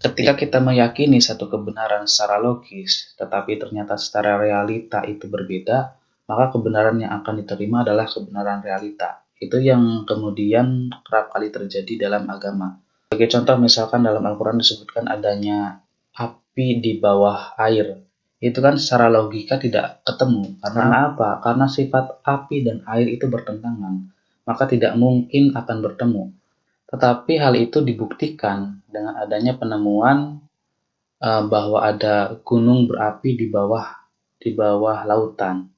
Ketika kita meyakini satu kebenaran secara logis, tetapi ternyata secara realita itu berbeda, maka kebenaran yang akan diterima adalah kebenaran realita. Itu yang kemudian kerap kali terjadi dalam agama. Sebagai contoh, misalkan dalam Al-Quran disebutkan adanya api di bawah air. Itu kan secara logika tidak ketemu. Karena apa? Karena sifat api dan air itu bertentangan. Maka tidak mungkin akan bertemu. Tetapi hal itu dibuktikan dengan adanya penemuan bahwa ada gunung berapi di bawah lautan.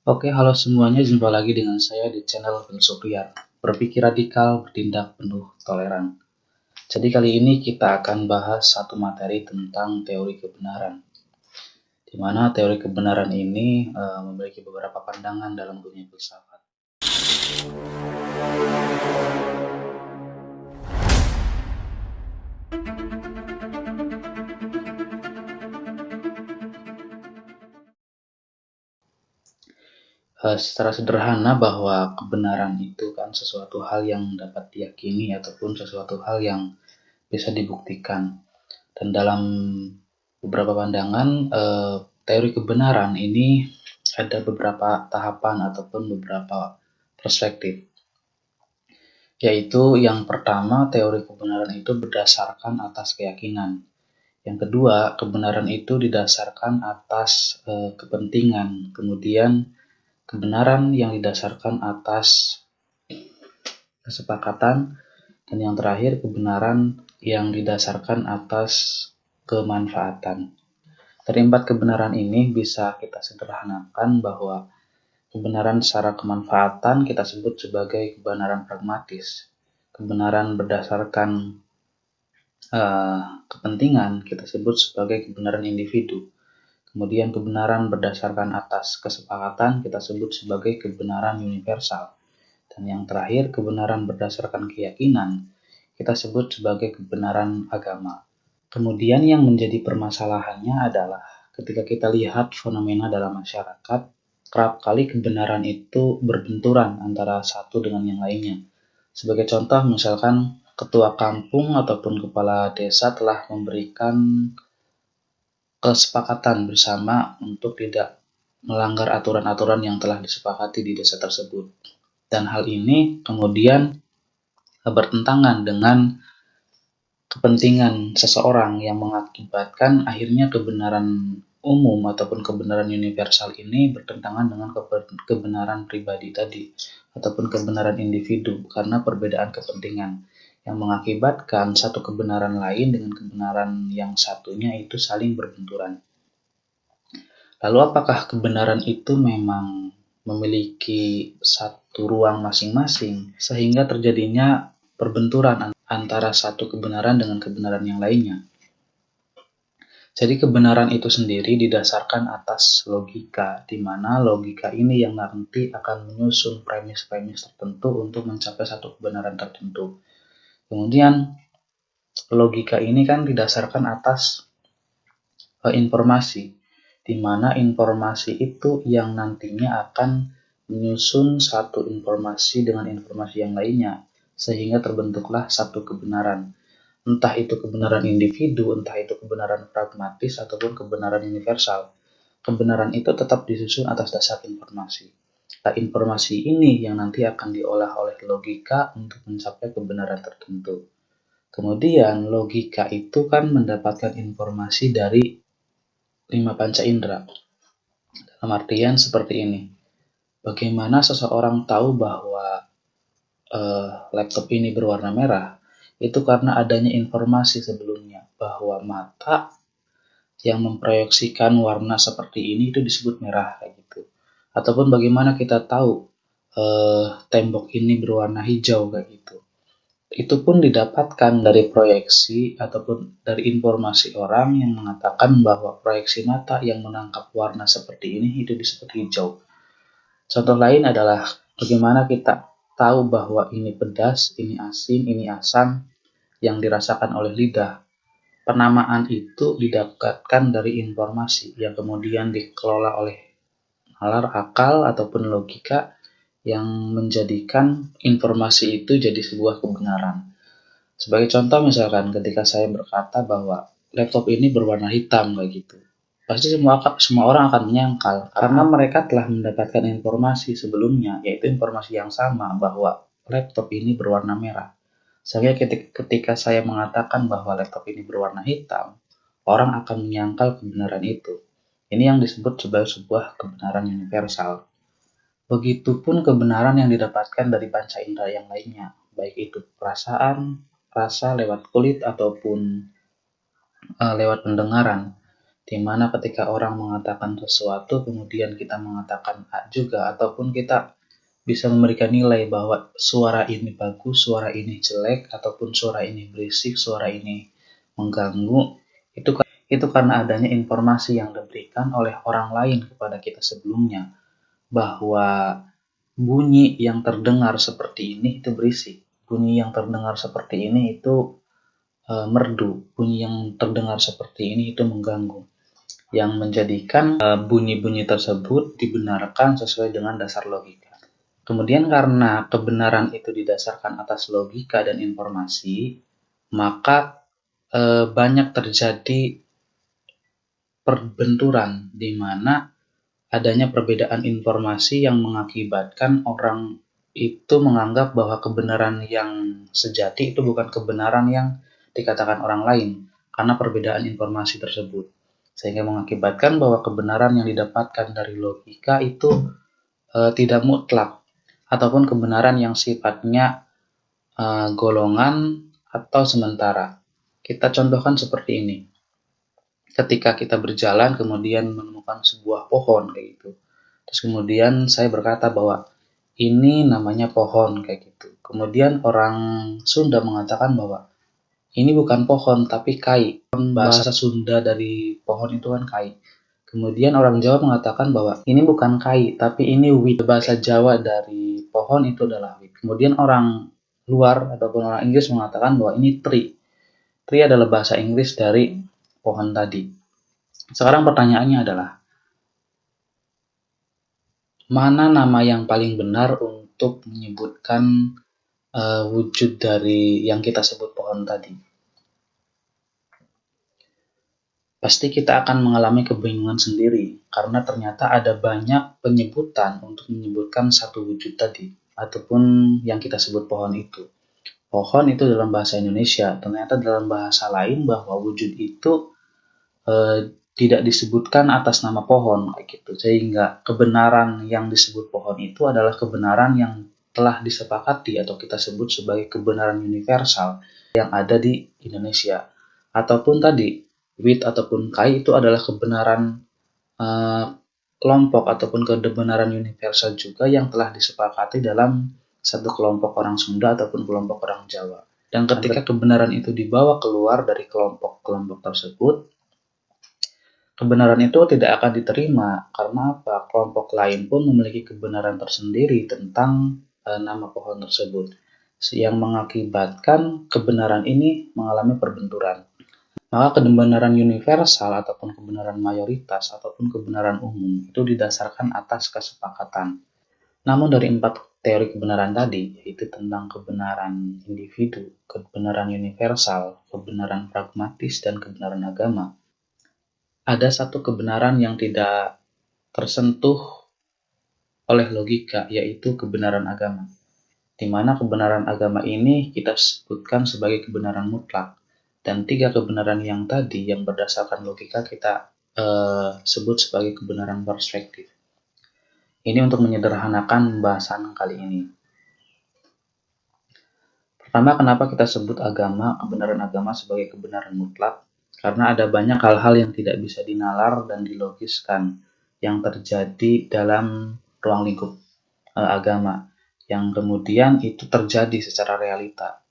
Oke, halo semuanya, jumpa lagi dengan saya di channel Filsofriar. Berpikir radikal, bertindak penuh toleran. Jadi kali ini kita akan bahas satu materi tentang teori kebenaran. Di mana teori kebenaran ini memiliki beberapa pandangan dalam dunia filsafat. Secara sederhana bahwa kebenaran itu kan sesuatu hal yang dapat diyakini ataupun sesuatu hal yang bisa dibuktikan. Dan dalam beberapa pandangan, teori kebenaran ini ada beberapa tahapan ataupun beberapa perspektif. Yaitu yang pertama, teori kebenaran itu berdasarkan atas keyakinan. Yang kedua, kebenaran itu didasarkan atas kepentingan. Kemudian kebenaran yang didasarkan atas kesepakatan, dan yang terakhir kebenaran yang didasarkan atas kemanfaatan. Dari empat kebenaran ini bisa kita sederhanakan bahwa kebenaran secara kemanfaatan kita sebut sebagai kebenaran pragmatis. Kebenaran berdasarkan kepentingan kita sebut sebagai kebenaran individu. Kemudian kebenaran berdasarkan atas kesepakatan kita sebut sebagai kebenaran universal. Dan yang terakhir, kebenaran berdasarkan keyakinan kita sebut sebagai kebenaran agama. Kemudian yang menjadi permasalahannya adalah ketika kita lihat fenomena dalam masyarakat, kerap kali kebenaran itu berbenturan antara satu dengan yang lainnya. Sebagai contoh, misalkan ketua kampung ataupun kepala desa telah memberikan kesepakatan bersama untuk tidak melanggar aturan-aturan yang telah disepakati di desa tersebut. Dan hal ini kemudian bertentangan dengan kepentingan seseorang yang mengakibatkan akhirnya kebenaran umum ataupun kebenaran universal ini bertentangan dengan kebenaran pribadi tadi ataupun kebenaran individu karena perbedaan kepentingan yang mengakibatkan satu kebenaran lain dengan kebenaran yang satunya itu saling berbenturan. Lalu apakah kebenaran itu memang memiliki satu ruang masing-masing sehingga terjadinya perbenturan antara satu kebenaran dengan kebenaran yang lainnya? Jadi kebenaran itu sendiri didasarkan atas logika, di mana logika ini yang nanti akan menyusun premis-premis tertentu untuk mencapai satu kebenaran tertentu. Kemudian logika ini kan didasarkan atas informasi, di mana informasi itu yang nantinya akan menyusun satu informasi dengan informasi yang lainnya, sehingga terbentuklah satu kebenaran. Entah itu kebenaran individu, entah itu kebenaran pragmatis, ataupun kebenaran universal. Kebenaran itu tetap disusun atas dasar informasi. Nah, informasi ini yang nanti akan diolah oleh logika untuk mencapai kebenaran tertentu. Kemudian logika itu kan mendapatkan informasi dari 5 panca indera. Dalam artian seperti ini. Bagaimana seseorang tahu bahwa laptop ini berwarna merah? Itu karena adanya informasi sebelumnya bahwa mata yang memproyeksikan warna seperti ini itu disebut merah kayak gitu. Ataupun bagaimana kita tahu tembok ini berwarna hijau kayak gitu. Itu pun didapatkan dari proyeksi ataupun dari informasi orang yang mengatakan bahwa proyeksi mata yang menangkap warna seperti ini itu disebut hijau. Contoh lain adalah bagaimana kita tahu bahwa ini pedas, ini asin, ini asam yang dirasakan oleh lidah. penamaan itu didapatkan dari informasi yang kemudian dikelola oleh nalar akal ataupun logika yang menjadikan informasi itu jadi sebuah kebenaran. Sebagai contoh misalkan ketika saya berkata bahwa laptop ini berwarna hitam kayak gitu. Pasti semua orang akan menyangkal karena mereka telah mendapatkan informasi sebelumnya, yaitu informasi yang sama bahwa laptop ini berwarna merah. Sehingga ketika saya mengatakan bahwa laptop ini berwarna hitam, orang akan menyangkal kebenaran itu. Ini yang disebut sebagai sebuah kebenaran universal. Begitupun kebenaran yang didapatkan dari panca indera yang lainnya, baik itu perasaan, rasa lewat kulit ataupun lewat pendengaran. Di mana ketika orang mengatakan sesuatu, kemudian kita mengatakan A juga, ataupun kita bisa memberikan nilai bahwa suara ini bagus, suara ini jelek, ataupun suara ini berisik, suara ini mengganggu, itu karena adanya informasi yang diberikan oleh orang lain kepada kita sebelumnya, bahwa bunyi yang terdengar seperti ini itu berisik, bunyi yang terdengar seperti ini itu merdu, bunyi yang terdengar seperti ini itu mengganggu, yang menjadikan bunyi-bunyi tersebut dibenarkan sesuai dengan dasar logika. Kemudian karena kebenaran itu didasarkan atas logika dan informasi, maka banyak terjadi perbenturan di mana adanya perbedaan informasi yang mengakibatkan orang itu menganggap bahwa kebenaran yang sejati itu bukan kebenaran yang dikatakan orang lain karena perbedaan informasi tersebut. Sehingga mengakibatkan bahwa kebenaran yang didapatkan dari logika itu tidak mutlak, ataupun kebenaran yang sifatnya golongan atau sementara. Kita contohkan seperti ini. Ketika kita berjalan kemudian menemukan sebuah pohon kayak gitu. Terus kemudian saya berkata bahwa ini namanya pohon kayak gitu. Kemudian orang Sunda mengatakan bahwa ini bukan pohon tapi kai. Bahasa Sunda dari pohon itu kan kai. Kemudian orang Jawa mengatakan bahwa ini bukan kai tapi ini wit. Bahasa Jawa dari pohon itu adalah wit. Kemudian orang luar ataupun orang Inggris mengatakan bahwa ini tree. Tree adalah bahasa Inggris dari pohon tadi. Sekarang pertanyaannya adalah, mana nama yang paling benar untuk menyebutkan wujud dari yang kita sebut pohon tadi? Pasti kita akan mengalami kebingungan sendiri, karena ternyata ada banyak penyebutan untuk menyebutkan satu wujud tadi, ataupun yang kita sebut pohon itu. Pohon itu dalam bahasa Indonesia, ternyata dalam bahasa lain bahwa wujud itu tidak disebutkan atas nama pohon kayak gitu, sehingga kebenaran yang disebut pohon itu adalah kebenaran yang telah disepakati atau kita sebut sebagai kebenaran universal yang ada di Indonesia. Ataupun tadi wit ataupun kai itu adalah kebenaran kelompok ataupun kebenaran universal juga yang telah disepakati dalam satu kelompok orang Sunda ataupun kelompok orang Jawa. Dan ketika kebenaran itu dibawa keluar dari kelompok-kelompok tersebut, kebenaran itu tidak akan diterima karena apa? Kelompok lain pun memiliki kebenaran tersendiri tentang nama pohon tersebut, yang mengakibatkan kebenaran ini mengalami perbenturan. Maka kebenaran universal ataupun kebenaran mayoritas ataupun kebenaran umum itu didasarkan atas kesepakatan. Namun dari 4 teori kebenaran tadi, yaitu tentang kebenaran individu, kebenaran universal, kebenaran pragmatis, dan kebenaran agama, ada satu kebenaran yang tidak tersentuh oleh logika, yaitu kebenaran agama. Di mana kebenaran agama ini kita sebutkan sebagai kebenaran mutlak. Dan 3 kebenaran yang tadi yang berdasarkan logika kita sebut sebagai kebenaran perspektif. Ini untuk menyederhanakan pembahasan kali ini. Pertama, kenapa kita sebut kebenaran agama sebagai kebenaran mutlak? Karena ada banyak hal-hal yang tidak bisa dinalar dan dilogiskan yang terjadi dalam ruang lingkup agama, yang kemudian itu terjadi secara realita.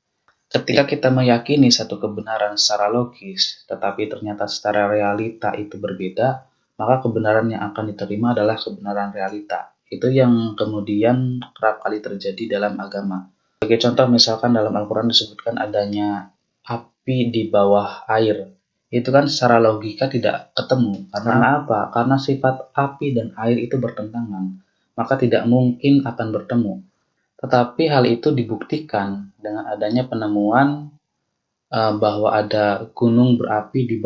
Ketika kita meyakini satu kebenaran secara logis, tetapi ternyata secara realita itu berbeda, maka kebenaran yang akan diterima adalah kebenaran realita. Itu yang kemudian kerap kali terjadi dalam agama. Sebagai contoh, misalkan dalam Al-Quran disebutkan adanya api di bawah air. itu kan secara logika tidak ketemu. Karena apa? Karena sifat api dan air itu bertentangan, maka tidak mungkin akan bertemu. Tetapi hal itu dibuktikan dengan adanya penemuan bahwa ada gunung berapi di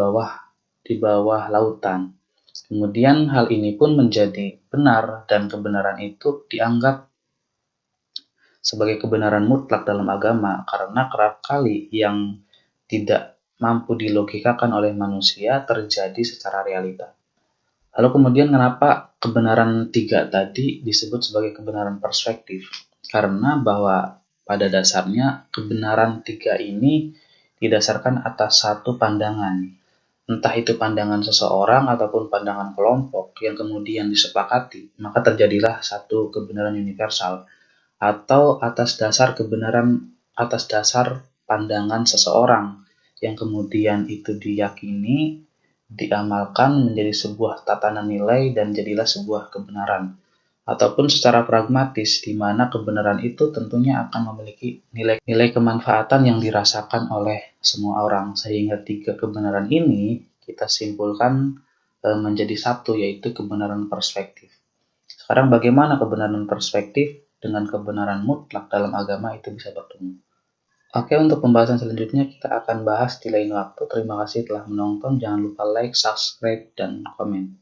bawah lautan. Kemudian hal ini pun menjadi benar dan kebenaran itu dianggap sebagai kebenaran mutlak dalam agama karena kerap kali yang tidak mampu dilogikakan oleh manusia terjadi secara realita. Lalu kemudian kenapa kebenaran 3 tadi disebut sebagai kebenaran perspektif? Karena bahwa pada dasarnya kebenaran 3 ini didasarkan atas satu pandangan. Entah itu pandangan seseorang ataupun pandangan kelompok yang kemudian disepakati, maka terjadilah satu kebenaran universal. Atau atas dasar pandangan seseorang yang kemudian itu diyakini, diamalkan menjadi sebuah tatanan nilai dan jadilah sebuah kebenaran. Ataupun secara pragmatis, di mana kebenaran itu tentunya akan memiliki nilai kemanfaatan yang dirasakan oleh semua orang, sehingga 3 kebenaran ini kita simpulkan menjadi satu, yaitu kebenaran perspektif. Sekarang bagaimana kebenaran perspektif dengan kebenaran mutlak dalam agama itu bisa bertemu? Oke, untuk pembahasan selanjutnya kita akan bahas di lain waktu. Terima kasih telah menonton. Jangan lupa like, subscribe, dan komen.